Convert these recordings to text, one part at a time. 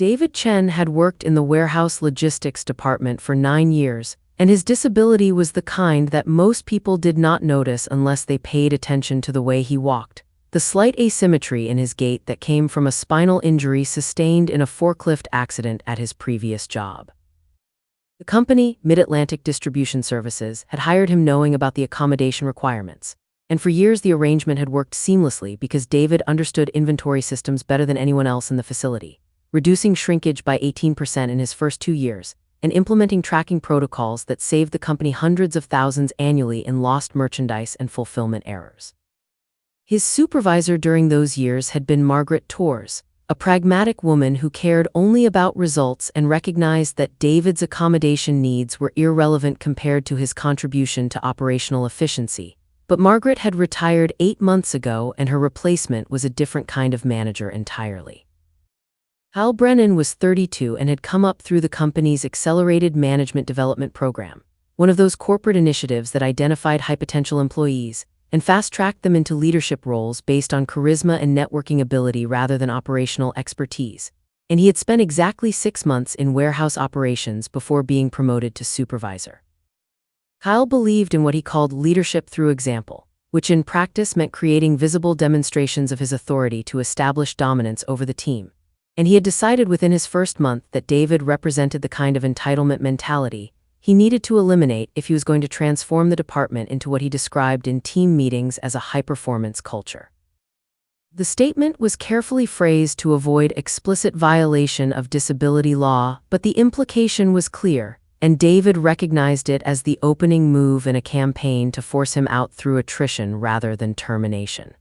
David Chen had worked in the warehouse logistics department for 9 years, and his disability was the kind that most people did not notice unless they paid attention to the way he walked, the slight asymmetry in his gait that came from a spinal injury sustained in a forklift accident at his previous job. The company, Mid-Atlantic Distribution Services, had hired him knowing about the accommodation requirements. And for years the arrangement had worked seamlessly because David understood inventory systems better than anyone else in the facility, reducing shrinkage by 18% in his first 2 years, and implementing tracking protocols that saved the company hundreds of thousands annually in lost merchandise and fulfillment errors. His supervisor during those years had been Margaret Torres, a pragmatic woman who cared only about results and recognized that David's accommodation needs were irrelevant compared to his contribution to operational efficiency. But Margaret had retired 8 months ago, and her replacement was a different kind of manager entirely. Kyle Brennan was 32 and had come up through the company's Accelerated Management Development Program, one of those corporate initiatives that identified high potential employees and fast-tracked them into leadership roles based on charisma and networking ability rather than operational expertise. And he had spent exactly 6 months in warehouse operations before being promoted to supervisor. Kyle believed in what he called leadership through example, which in practice meant creating visible demonstrations of his authority to establish dominance over the team. And he had decided within his first month that David represented the kind of entitlement mentality he needed to eliminate if he was going to transform the department into what he described in team meetings as a high-performance culture. The statement was carefully phrased to avoid explicit violation of disability law, but the implication was clear, and David recognized it as the opening move in a campaign to force him out through attrition rather than termination.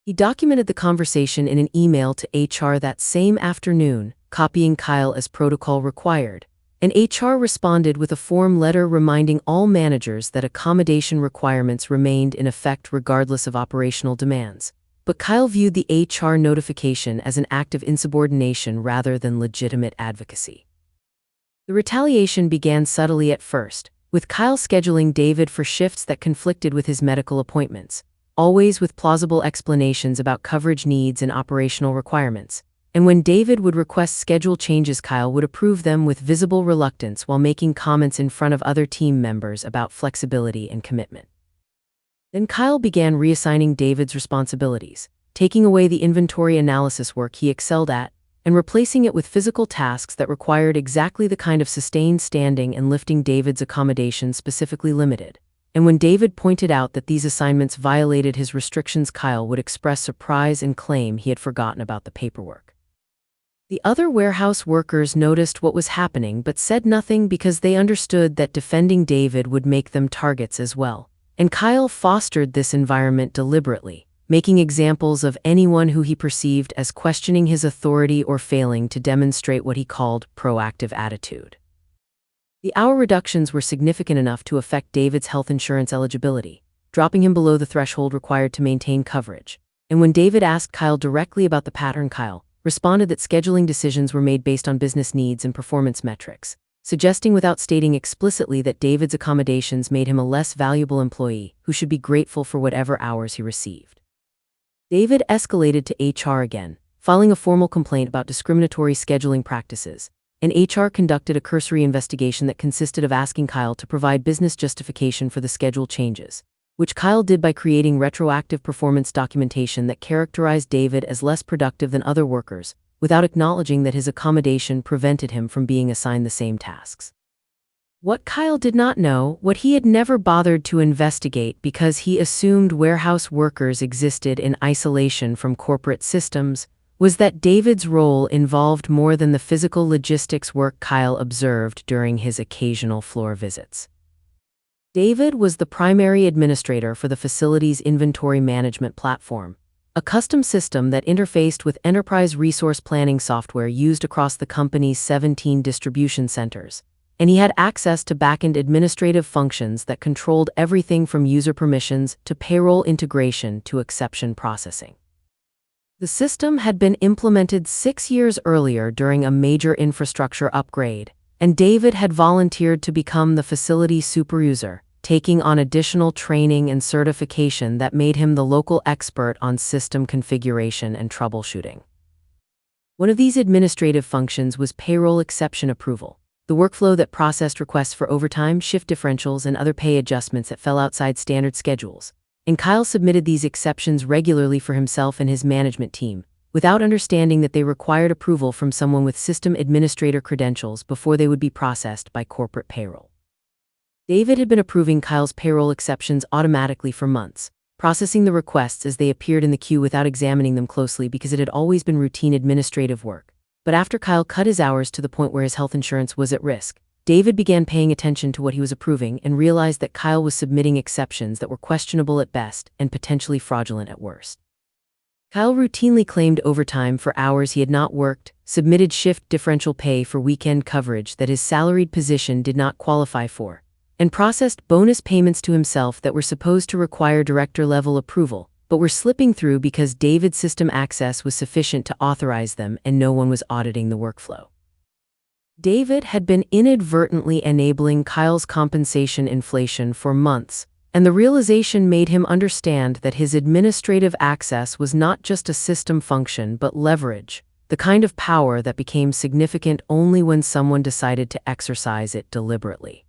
He documented the conversation in an email to HR that same afternoon, copying Kyle as protocol required, and HR responded with a form letter reminding all managers that accommodation requirements remained in effect regardless of operational demands. But Kyle viewed the HR notification as an act of insubordination rather than legitimate advocacy. The retaliation began subtly at first, with Kyle scheduling David for shifts that conflicted with his medical appointments, always with plausible explanations about coverage needs and operational requirements. And when David would request schedule changes, Kyle would approve them with visible reluctance while making comments in front of other team members about flexibility and commitment. Then Kyle began reassigning David's responsibilities, taking away the inventory analysis work he excelled at, and replacing it with physical tasks that required exactly the kind of sustained standing and lifting David's accommodation specifically limited. And when David pointed out that these assignments violated his restrictions, Kyle would express surprise and claim he had forgotten about the paperwork. The other warehouse workers noticed what was happening but said nothing because they understood that defending David would make them targets as well. And Kyle fostered this environment deliberately, making examples of anyone who he perceived as questioning his authority or failing to demonstrate what he called proactive attitude. The hour reductions were significant enough to affect David's health insurance eligibility, dropping him below the threshold required to maintain coverage. And when David asked Kyle directly about the pattern, Kyle responded that scheduling decisions were made based on business needs and performance metrics, suggesting without stating explicitly that David's accommodations made him a less valuable employee who should be grateful for whatever hours he received. David escalated to HR again, filing a formal complaint about discriminatory scheduling practices, and HR conducted a cursory investigation that consisted of asking Kyle to provide business justification for the schedule changes, which Kyle did by creating retroactive performance documentation that characterized David as less productive than other workers, without acknowledging that his accommodation prevented him from being assigned the same tasks. What Kyle did not know, what he had never bothered to investigate because he assumed warehouse workers existed in isolation from corporate systems, was that David's role involved more than the physical logistics work Kyle observed during his occasional floor visits. David was the primary administrator for the facility's inventory management platform, a custom system that interfaced with enterprise resource planning software used across the company's 17 distribution centers, and he had access to back-end administrative functions that controlled everything from user permissions to payroll integration to exception processing. The system had been implemented 6 years earlier during a major infrastructure upgrade, and David had volunteered to become the facility supervisor, taking on additional training and certification that made him the local expert on system configuration and troubleshooting. One of these administrative functions was payroll exception approval, the workflow that processed requests for overtime, shift differentials, and other pay adjustments that fell outside standard schedules. And Kyle submitted these exceptions regularly for himself and his management team, without understanding that they required approval from someone with system administrator credentials before they would be processed by corporate payroll. David had been approving Kyle's payroll exceptions automatically for months, processing the requests as they appeared in the queue without examining them closely because it had always been routine administrative work. But after Kyle cut his hours to the point where his health insurance was at risk, David began paying attention to what he was approving and realized that Kyle was submitting exceptions that were questionable at best and potentially fraudulent at worst. Kyle routinely claimed overtime for hours he had not worked, submitted shift differential pay for weekend coverage that his salaried position did not qualify for, and processed bonus payments to himself that were supposed to require director-level approval, but were slipping through because David's system access was sufficient to authorize them and no one was auditing the workflow. David had been inadvertently enabling Kyle's compensation inflation for months, and the realization made him understand that his administrative access was not just a system function but leverage, the kind of power that became significant only when someone decided to exercise it deliberately.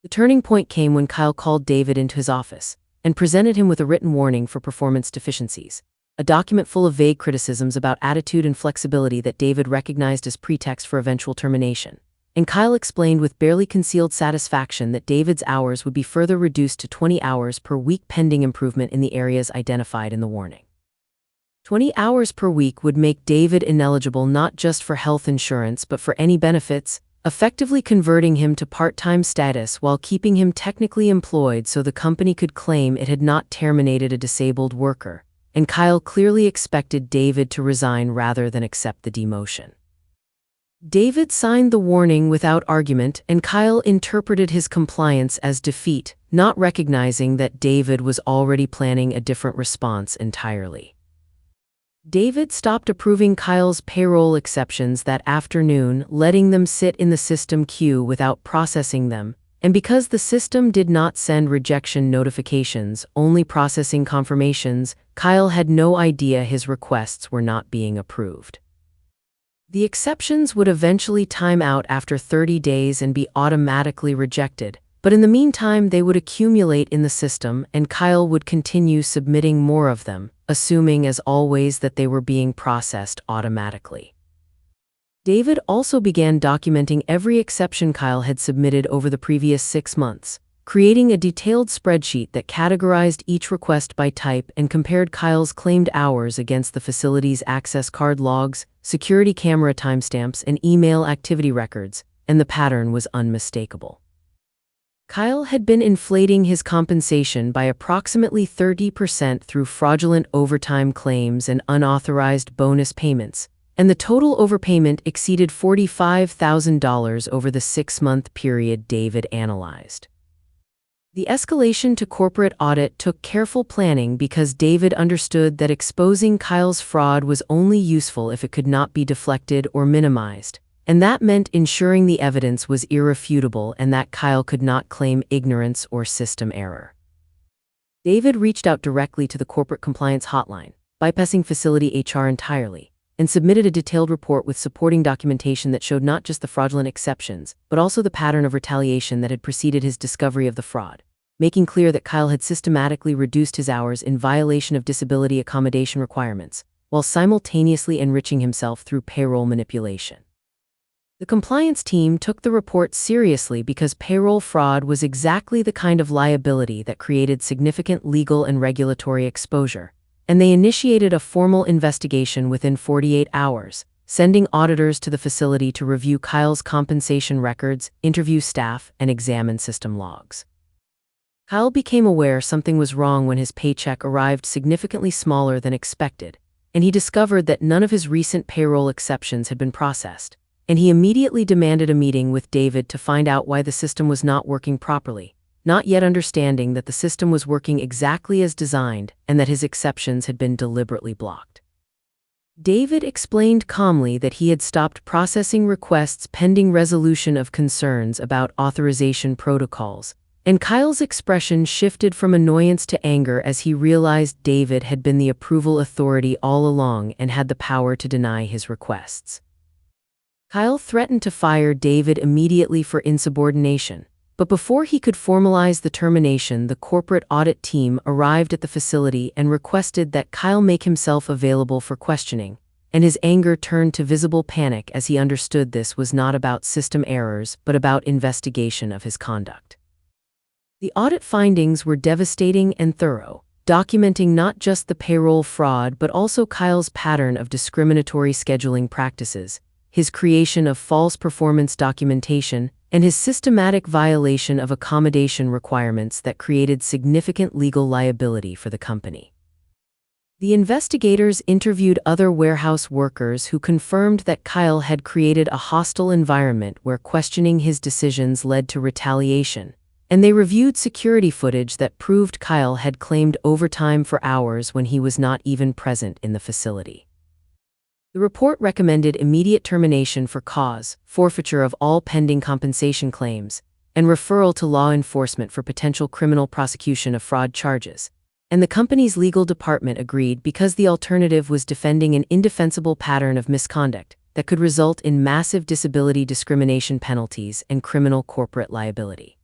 The turning point came when Kyle called David into his office and presented him with a written warning for performance deficiencies, a document full of vague criticisms about attitude and flexibility that David recognized as pretext for eventual termination. And Kyle explained with barely concealed satisfaction that David's hours would be further reduced to 20 hours per week pending improvement in the areas identified in the warning. 20 hours per week would make David ineligible not just for health insurance but for any benefits, effectively converting him to part-time status while keeping him technically employed so the company could claim it had not terminated a disabled worker. And Kyle clearly expected David to resign rather than accept the demotion. David signed the warning without argument, and Kyle interpreted his compliance as defeat, not recognizing that David was already planning a different response entirely. David stopped approving Kyle's payroll exceptions that afternoon, letting them sit in the system queue without processing them, and because the system did not send rejection notifications, only processing confirmations, Kyle had no idea his requests were not being approved. The exceptions would eventually time out after 30 days and be automatically rejected, but in the meantime they would accumulate in the system and Kyle would continue submitting more of them, assuming as always that they were being processed automatically. David also began documenting every exception Kyle had submitted over the previous 6 months, creating a detailed spreadsheet that categorized each request by type and compared Kyle's claimed hours against the facility's access card logs, security camera timestamps, and email activity records, and the pattern was unmistakable. Kyle had been inflating his compensation by approximately 30% through fraudulent overtime claims and unauthorized bonus payments, and the total overpayment exceeded $45,000 over the 6-month period David analyzed. The escalation to corporate audit took careful planning because David understood that exposing Kyle's fraud was only useful if it could not be deflected or minimized, and that meant ensuring the evidence was irrefutable and that Kyle could not claim ignorance or system error. David reached out directly to the corporate compliance hotline, bypassing facility HR entirely, and submitted a detailed report with supporting documentation that showed not just the fraudulent exceptions, but also the pattern of retaliation that had preceded his discovery of the fraud, making clear that Kyle had systematically reduced his hours in violation of disability accommodation requirements, while simultaneously enriching himself through payroll manipulation. The compliance team took the report seriously because payroll fraud was exactly the kind of liability that created significant legal and regulatory exposure, and they initiated a formal investigation within 48 hours, sending auditors to the facility to review Kyle's compensation records, interview staff, and examine system logs. Kyle became aware something was wrong when his paycheck arrived significantly smaller than expected, and he discovered that none of his recent payroll exceptions had been processed, and he immediately demanded a meeting with David to find out why the system was not working properly, not yet understanding that the system was working exactly as designed and that his exceptions had been deliberately blocked. David explained calmly that he had stopped processing requests pending resolution of concerns about authorization protocols, And Kyle's expression shifted from annoyance to anger as he realized David had been the approval authority all along and had the power to deny his requests. Kyle threatened to fire David immediately for insubordination, but before he could formalize the termination, the corporate audit team arrived at the facility and requested that Kyle make himself available for questioning, and his anger turned to visible panic as he understood this was not about system errors but about investigation of his conduct. The audit findings were devastating and thorough, documenting not just the payroll fraud but also Kyle's pattern of discriminatory scheduling practices, his creation of false performance documentation, and his systematic violation of accommodation requirements that created significant legal liability for the company. The investigators interviewed other warehouse workers who confirmed that Kyle had created a hostile environment where questioning his decisions led to retaliation, and they reviewed security footage that proved Kyle had claimed overtime for hours when he was not even present in the facility. The report recommended immediate termination for cause, forfeiture of all pending compensation claims, and referral to law enforcement for potential criminal prosecution of fraud charges. And the company's legal department agreed because the alternative was defending an indefensible pattern of misconduct that could result in massive disability discrimination penalties and criminal corporate liability.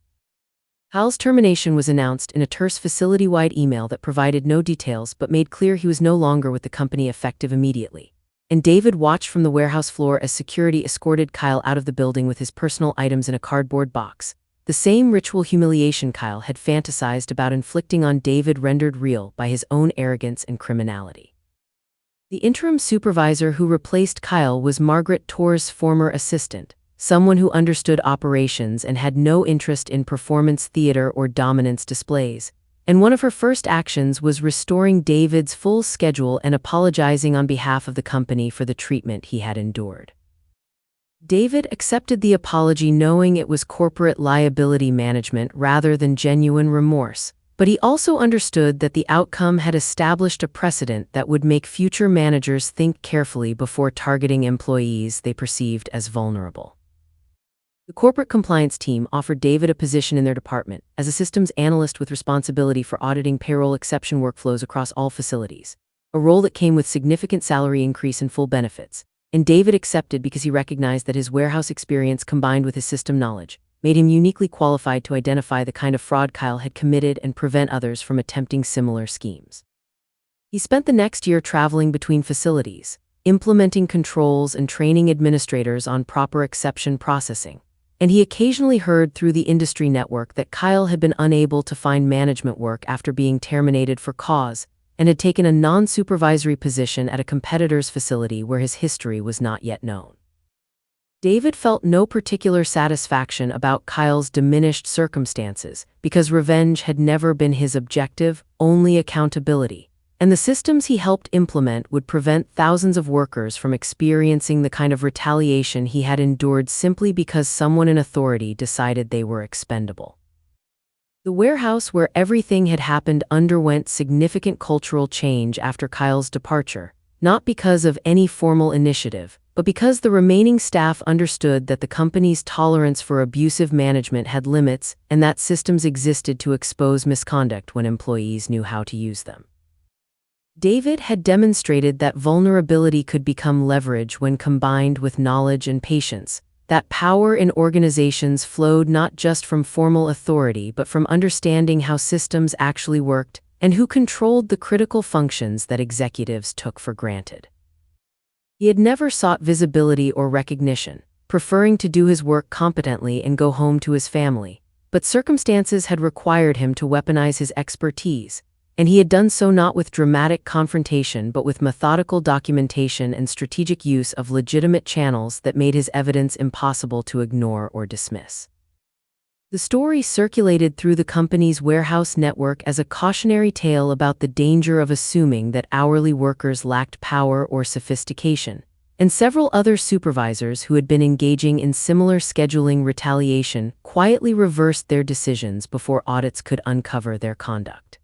Kyle's termination was announced in a terse facility-wide email that provided no details but made clear he was no longer with the company effective immediately. And David watched from the warehouse floor as security escorted Kyle out of the building with his personal items in a cardboard box. The same ritual humiliation Kyle had fantasized about inflicting on David rendered real by his own arrogance and criminality. The interim supervisor who replaced Kyle was Margaret Torr's former assistant, someone who understood operations and had no interest in performance theater or dominance displays, and one of her first actions was restoring David's full schedule and apologizing on behalf of the company for the treatment he had endured. David accepted the apology knowing it was corporate liability management rather than genuine remorse, but he also understood that the outcome had established a precedent that would make future managers think carefully before targeting employees they perceived as vulnerable. The corporate compliance team offered David a position in their department as a systems analyst with responsibility for auditing payroll exception workflows across all facilities, a role that came with significant salary increase and full benefits. And David accepted because he recognized that his warehouse experience combined with his system knowledge made him uniquely qualified to identify the kind of fraud Kyle had committed and prevent others from attempting similar schemes. He spent the next year traveling between facilities, implementing controls and training administrators on proper exception processing, and he occasionally heard through the industry network that Kyle had been unable to find management work after being terminated for cause, and had taken a non-supervisory position at a competitor's facility where his history was not yet known. David felt no particular satisfaction about Kyle's diminished circumstances because revenge had never been his objective, only accountability, and the systems he helped implement would prevent thousands of workers from experiencing the kind of retaliation he had endured simply because someone in authority decided they were expendable. The warehouse where everything had happened underwent significant cultural change after Kyle's departure, not because of any formal initiative, but because the remaining staff understood that the company's tolerance for abusive management had limits and that systems existed to expose misconduct when employees knew how to use them. David had demonstrated that vulnerability could become leverage when combined with knowledge and patience, that power in organizations flowed not just from formal authority but from understanding how systems actually worked and who controlled the critical functions that executives took for granted. He had never sought visibility or recognition, preferring to do his work competently and go home to his family, but circumstances had required him to weaponize his expertise, and he had done so not with dramatic confrontation but with methodical documentation and strategic use of legitimate channels that made his evidence impossible to ignore or dismiss. The story circulated through the company's warehouse network as a cautionary tale about the danger of assuming that hourly workers lacked power or sophistication, and several other supervisors who had been engaging in similar scheduling retaliation quietly reversed their decisions before audits could uncover their conduct.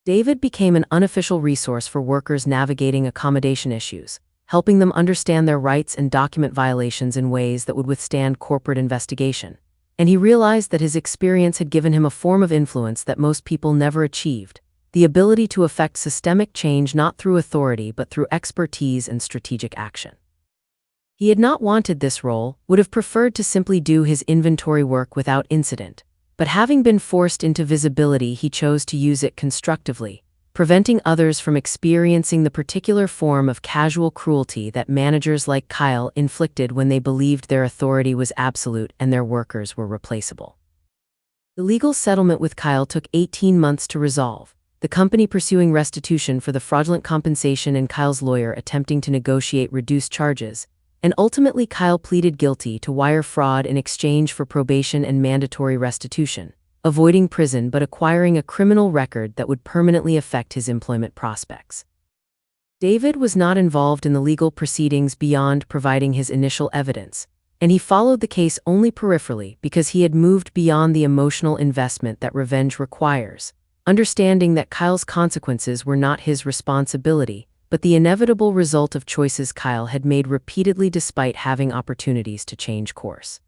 David became an unofficial resource for workers navigating accommodation issues, helping them understand their rights and document violations in ways that would withstand corporate investigation. and he realized that his experience had given him a form of influence that most people never achieved, the ability to effect systemic change not through authority but through expertise and strategic action. He had not wanted this role, would have preferred to simply do his inventory work without incident, but having been forced into visibility, he chose to use it constructively, preventing others from experiencing the particular form of casual cruelty that managers like Kyle inflicted when they believed their authority was absolute and their workers were replaceable. The legal settlement with Kyle took 18 months to resolve, the company pursuing restitution for the fraudulent compensation and Kyle's lawyer attempting to negotiate reduced charges, and ultimately Kyle pleaded guilty to wire fraud in exchange for probation and mandatory restitution, avoiding prison but acquiring a criminal record that would permanently affect his employment prospects. David was not involved in the legal proceedings beyond providing his initial evidence, and he followed the case only peripherally because he had moved beyond the emotional investment that revenge requires, understanding that Kyle's consequences were not his responsibility, but the inevitable result of choices Kyle had made repeatedly despite having opportunities to change course.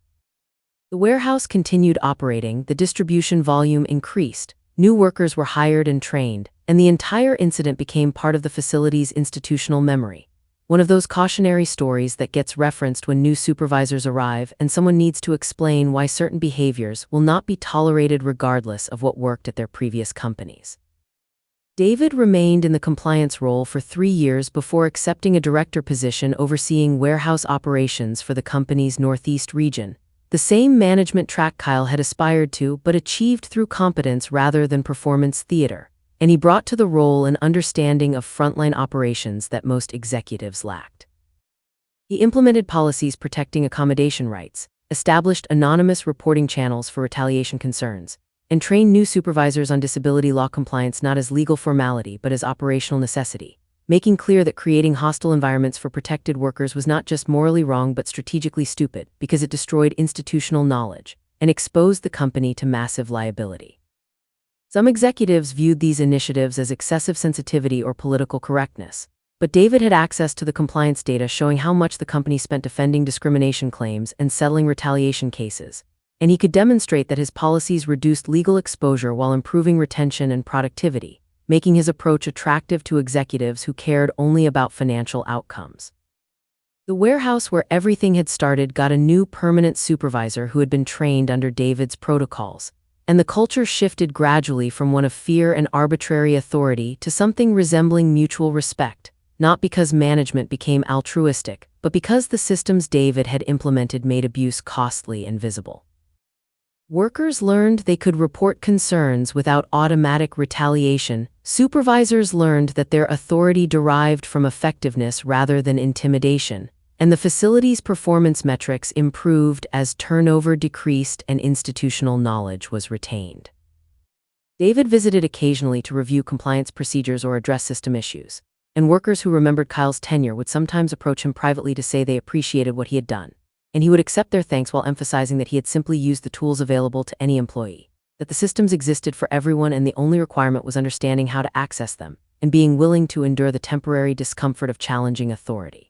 The warehouse continued operating, the distribution volume increased, new workers were hired and trained, and the entire incident became part of the facility's institutional memory. One of those cautionary stories that gets referenced when new supervisors arrive and someone needs to explain why certain behaviors will not be tolerated regardless of what worked at their previous companies. David remained in the compliance role for 3 years before accepting a director position overseeing warehouse operations for the company's Northeast region, the same management track Kyle had aspired to but achieved through competence rather than performance theater, and he brought to the role an understanding of frontline operations that most executives lacked. He implemented policies protecting accommodation rights, established anonymous reporting channels for retaliation concerns, and trained new supervisors on disability law compliance not as legal formality but as operational necessity, making clear that creating hostile environments for protected workers was not just morally wrong but strategically stupid because it destroyed institutional knowledge and exposed the company to massive liability. Some executives viewed these initiatives as excessive sensitivity or political correctness, but David had access to the compliance data showing how much the company spent defending discrimination claims and settling retaliation cases, and he could demonstrate that his policies reduced legal exposure while improving retention and productivity, making his approach attractive to executives who cared only about financial outcomes. The warehouse where everything had started got a new permanent supervisor who had been trained under David's protocols, and the culture shifted gradually from one of fear and arbitrary authority to something resembling mutual respect, not because management became altruistic, but because the systems David had implemented made abuse costly and visible. Workers learned they could report concerns without automatic retaliation. Supervisors learned that their authority derived from effectiveness rather than intimidation, and the facility's performance metrics improved as turnover decreased and institutional knowledge was retained. David visited occasionally to review compliance procedures or address system issues, and workers who remembered Kyle's tenure would sometimes approach him privately to say they appreciated what he had done, and he would accept their thanks while emphasizing that he had simply used the tools available to any employee, that the systems existed for everyone and the only requirement was understanding how to access them, and being willing to endure the temporary discomfort of challenging authority.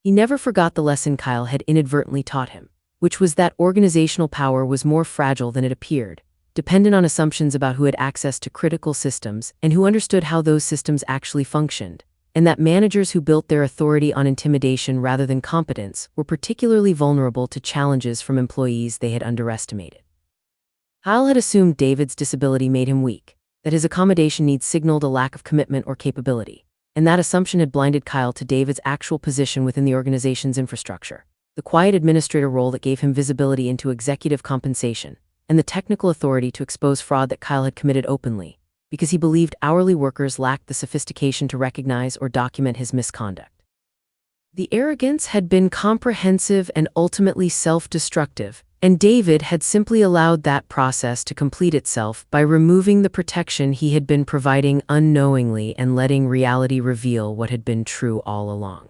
He never forgot the lesson Kyle had inadvertently taught him, which was that organizational power was more fragile than it appeared, dependent on assumptions about who had access to critical systems and who understood how those systems actually functioned, and that managers who built their authority on intimidation rather than competence were particularly vulnerable to challenges from employees they had underestimated. Kyle had assumed David's disability made him weak, that his accommodation needs signaled a lack of commitment or capability, and that assumption had blinded Kyle to David's actual position within the organization's infrastructure, the quiet administrator role that gave him visibility into executive compensation, and the technical authority to expose fraud that Kyle had committed openly, because he believed hourly workers lacked the sophistication to recognize or document his misconduct. The arrogance had been comprehensive and ultimately self-destructive, and David had simply allowed that process to complete itself by removing the protection he had been providing unknowingly and letting reality reveal what had been true all along.